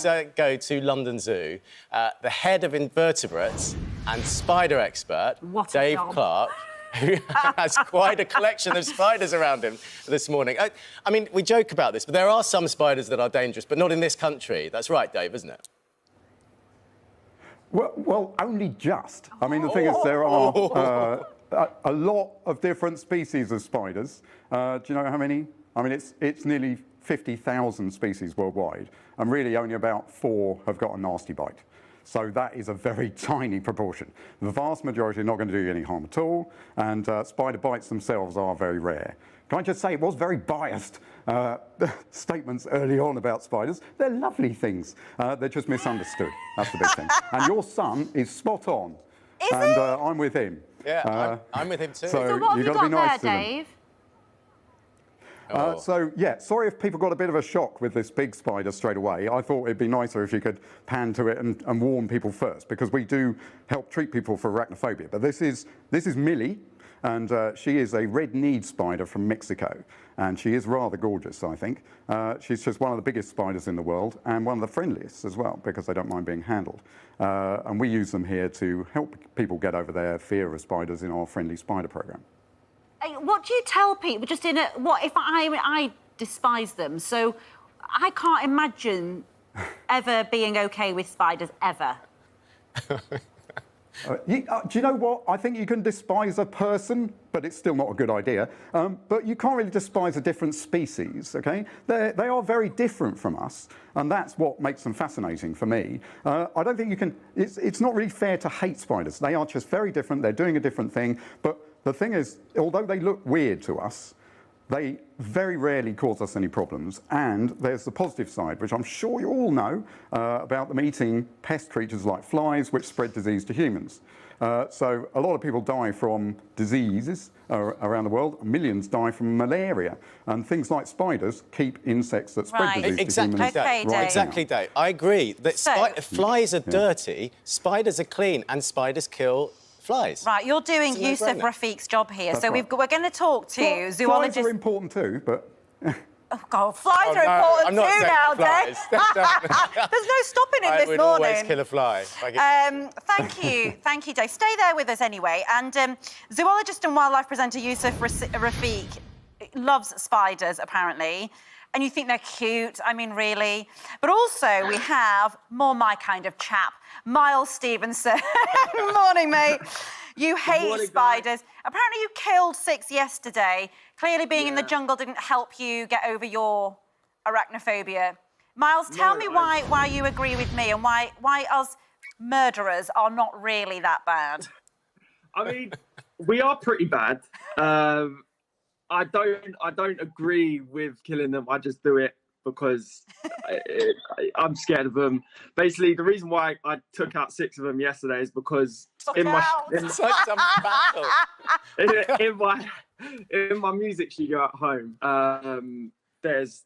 let's go to London Zoo. The head of invertebrates and spider expert, Dave Clark, who has quite a collection of spiders around him this morning. I mean, we joke about this, but there are some spiders that are dangerous, but not in this country. That's right, Dave, isn't it? Well, only just. I mean, the thing is, there are a lot of different species of spiders. Do you know how many? I mean, it's nearly 50,000 species worldwide, and really only about 4 have got a nasty bite. So that is a very tiny proportion. The vast majority are not going to do you any harm at all, and spider bites themselves are very rare. Can I just say, it was very biased statements early on about spiders. They're lovely things. They're just misunderstood. That's the big thing. And your son is spot on. Is he? And I'm with him. Yeah, I'm with him too. So what have you got there, Dave? So, yeah, sorry if people got a bit of a shock with this big spider straight away. I thought it'd be nicer if you could pan to it and warn people first, because we do help treat people for arachnophobia. But this is Millie, and she is a red-kneed spider from Mexico, and she is rather gorgeous, I think. She's just one of the biggest spiders in the world, and one of the friendliest as well, because they don't mind being handled. And we use them here to help people get over their fear of spiders in our friendly spider program. What do you tell people? Just in a what if I despise them, so I can't imagine ever being okay with spiders ever. Do you know what? I think you can despise a person, but it's still not a good idea. But you can't really despise a different species, OK? They are very different from us, and that's what makes them fascinating for me. I don't think you can... It's not really fair to hate spiders. They are just very different. They're doing a different thing. But the thing is, although they look weird to us, they very rarely cause us any problems. And there's the positive side, which I'm sure you all know, about them eating pest creatures like flies, which spread disease to humans. So a lot of people die from diseases around the world. Millions die from malaria. And things like spiders keep insects that spread disease to humans. Exactly, Dave. I agree. That flies are dirty, spiders are clean, and spiders kill flies. Right, you're doing Yusuf Rafiq's job here. That's so right. we're going to talk to zoologists. Flies are important too, but... Oh, God, flies are important too now, Dave. There's no stopping him this morning. I would always kill a fly. Thank you, Dave. Stay there with us anyway. And zoologist and wildlife presenter Yusuf Rafiq loves spiders, apparently. And you think they're cute, I mean, really. But also, we have more my kind of chap, Miles Stevenson. Morning, mate. You hate spiders. Apparently, you killed 6 yesterday. Clearly, being in the jungle didn't help you get over your arachnophobia. Miles, tell me why you agree with me and why us murderers are not really that bad. I mean, we are pretty bad. I don't agree with killing them. I just do it because I'm scared of them. Basically, the reason why I took out 6 of them yesterday is because in my music studio at home, there's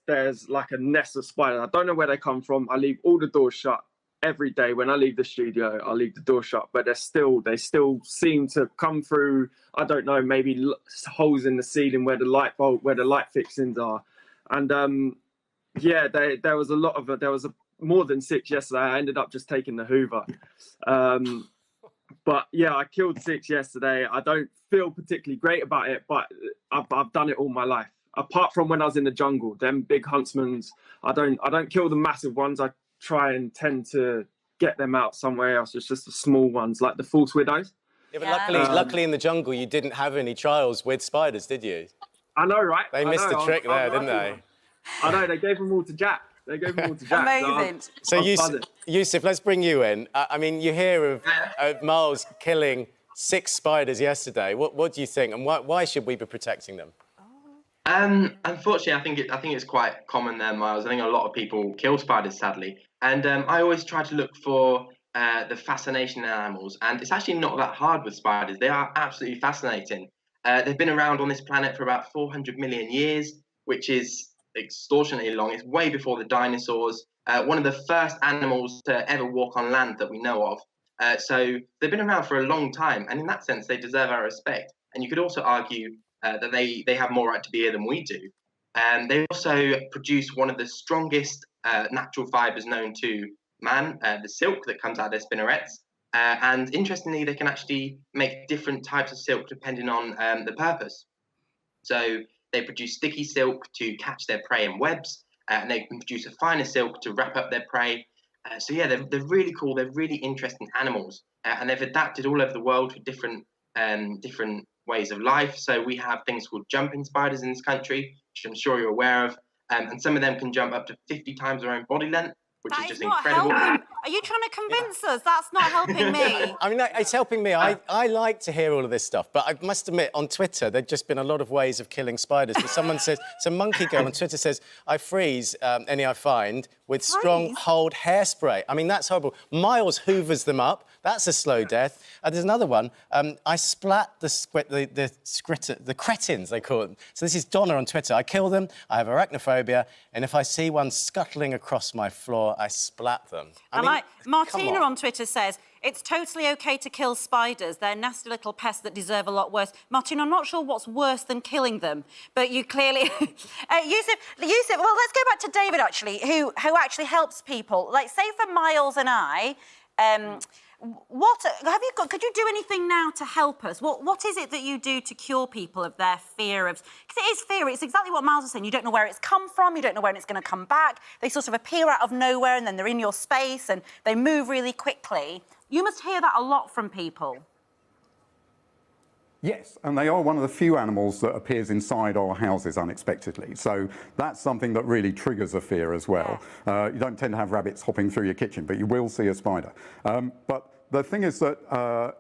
like a nest of spiders. I don't know where they come from. I leave all the doors shut every day. When I leave the studio, I leave the door shut, but they still seem to come through. I don't know, maybe holes in the ceiling where the light fixings are. And yeah, there was a lot of it. There was more than 6 yesterday. I ended up just taking the Hoover. But yeah, I killed 6 yesterday. I don't feel particularly great about it, but I've done it all my life. Apart from when I was in the jungle, them big huntsmans, I don't kill the massive ones. I try and tend to get them out somewhere else. It's just the small ones, like the false widows. Yeah, but luckily in the jungle, you didn't have any trials with spiders, did you? I know, right? They missed the trick there, didn't they? I know, they gave them all to Jack. Amazing. So Yusuf, let's bring you in. I mean, you hear of Miles killing 6 spiders yesterday. What do you think, and why should we be protecting them? Unfortunately, I think it's quite common there, Miles. I think a lot of people kill spiders, sadly. And I always try to look for the fascination in animals. And it's actually not that hard with spiders. They are absolutely fascinating. They've been around on this planet for about 400 million years, which is extortionately long. It's way before the dinosaurs. One of the first animals to ever walk on land that we know of. So they've been around for a long time. And in that sense, they deserve our respect. And you could also argue that they have more right to be here than we do. They also produce one of the strongest natural fibers known to man, the silk that comes out of their spinnerets. And interestingly, they can actually make different types of silk depending on the purpose. So they produce sticky silk to catch their prey in webs, and they can produce a finer silk to wrap up their prey. So yeah, they're really cool. They're really interesting animals, and they've adapted all over the world for different ways of life. So we have things called jumping spiders in this country, which I'm sure you're aware of, and some of them can jump up to 50 times their own body length, which is just incredible. Are you trying to convince us? That's not helping me. I mean, it's helping me. I like to hear all of this stuff, but I must admit, on Twitter, there've just been a lot of ways of killing spiders. But someone says, some monkey girl on Twitter says, I freeze any I find with strong hold hairspray. I mean, that's horrible. Miles hoovers them up. That's a slow death. There's another one. I splat the cretins, they call them. So this is Donna on Twitter. I kill them, I have arachnophobia, and if I see one scuttling across my floor, I splat them. I mean, Martina on Twitter says, it's totally OK to kill spiders. They're nasty little pests that deserve a lot worse. Martina, I'm not sure what's worse than killing them, but you clearly... Yusuf, well, let's go back to David, actually, who actually helps people. Like, say for Miles and I... could you do anything now to help us? What is it that you do to cure people of their fear of... Because it is fear, it's exactly what Miles was saying. You don't know where it's come from, you don't know when it's going to come back. They sort of appear out of nowhere and then they're in your space and they move really quickly. You must hear that a lot from people. Yes, and they are one of the few animals that appears inside our houses unexpectedly. So that's something that really triggers a fear as well. Yeah. You don't tend to have rabbits hopping through your kitchen, but you will see a spider. But the thing is that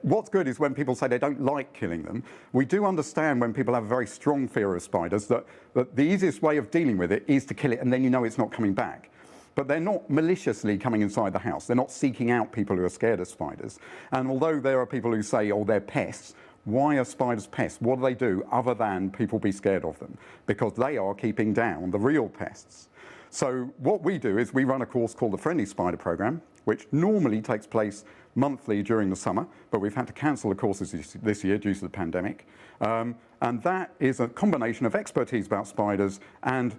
what's good is when people say they don't like killing them. We do understand when people have a very strong fear of spiders that the easiest way of dealing with it is to kill it and then you know it's not coming back. But they're not maliciously coming inside the house. They're not seeking out people who are scared of spiders. And although there are people who say, oh, they're pests, why are spiders pests? What do they do other than people be scared of them? Because they are keeping down the real pests. So what we do is we run a course called the Friendly Spider Programme, which normally takes place monthly during the summer, but we've had to cancel the courses this year due to the pandemic. And that is a combination of expertise about spiders and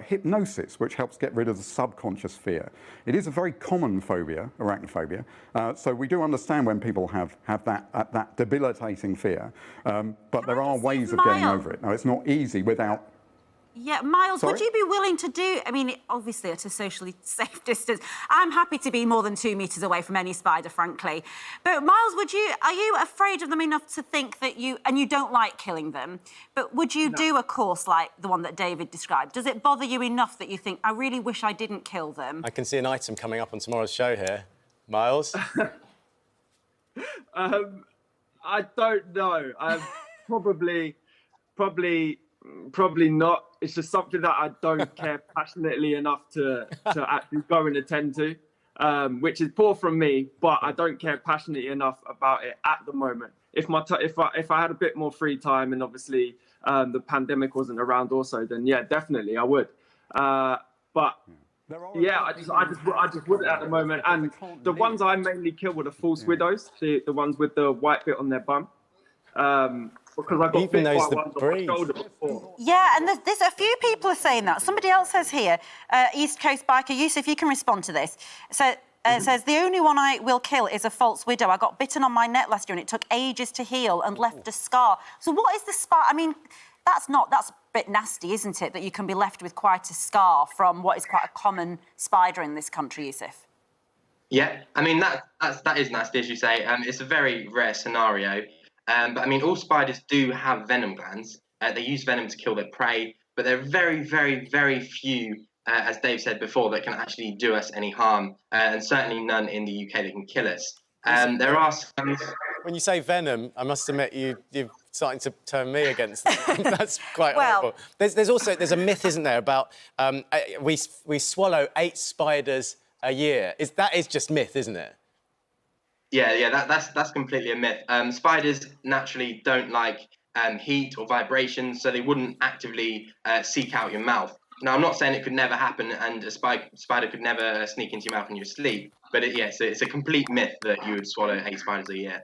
hypnosis, which helps get rid of the subconscious fear. It is a very common phobia, arachnophobia, so we do understand when people have that debilitating fear, but there are ways of getting over it. Now, it's not easy without... Yeah, Miles, Sorry? would you be willing to do... I mean, obviously at a socially safe distance. I'm happy to be more than 2 metres away from any spider, frankly. But, Miles, are you afraid of them enough to think that you... And you don't like killing them, but would you do a course like the one that David described? Does it bother you enough that you think, I really wish I didn't kill them? I can see an item coming up on tomorrow's show here. Miles? I don't know. Probably not. It's just something that I don't care passionately enough to actually go and attend to, which is poor from me. But I don't care passionately enough about it at the moment. If I had a bit more free time and obviously the pandemic wasn't around also, then yeah, definitely I would. But yeah, I just wouldn't at the moment. And the ones I mainly kill were the false widows, the ones with the white bit on their bum. Because I got bit by ones on my shoulder before. Yeah, and there's a few people are saying that. Somebody else says here, East Coast biker, Yusuf, you can respond to this. So it says, the only one I will kill is a false widow. I got bitten on my neck last year and it took ages to heal and left a scar. So what is the spider? I mean, that's a bit nasty, isn't it, that you can be left with quite a scar from what is quite a common spider in this country, Yusuf? Yeah, I mean, that is nasty, as you say. It's a very rare scenario. But I mean, all spiders do have venom glands. They use venom to kill their prey, but there are very, very, very few, as Dave said before, that can actually do us any harm, and certainly none in the UK that can kill us. There are some... When you say venom, I must admit you're starting to turn me against them. That's quite horrible. There's a myth, isn't there, about we swallow 8 spiders a year. That is just myth, isn't it? Yeah, that's completely a myth. Spiders naturally don't like heat or vibrations, so they wouldn't actively seek out your mouth. Now, I'm not saying it could never happen and a spider could never sneak into your mouth when you're asleep, but it's a complete myth that you would swallow 8 spiders a year.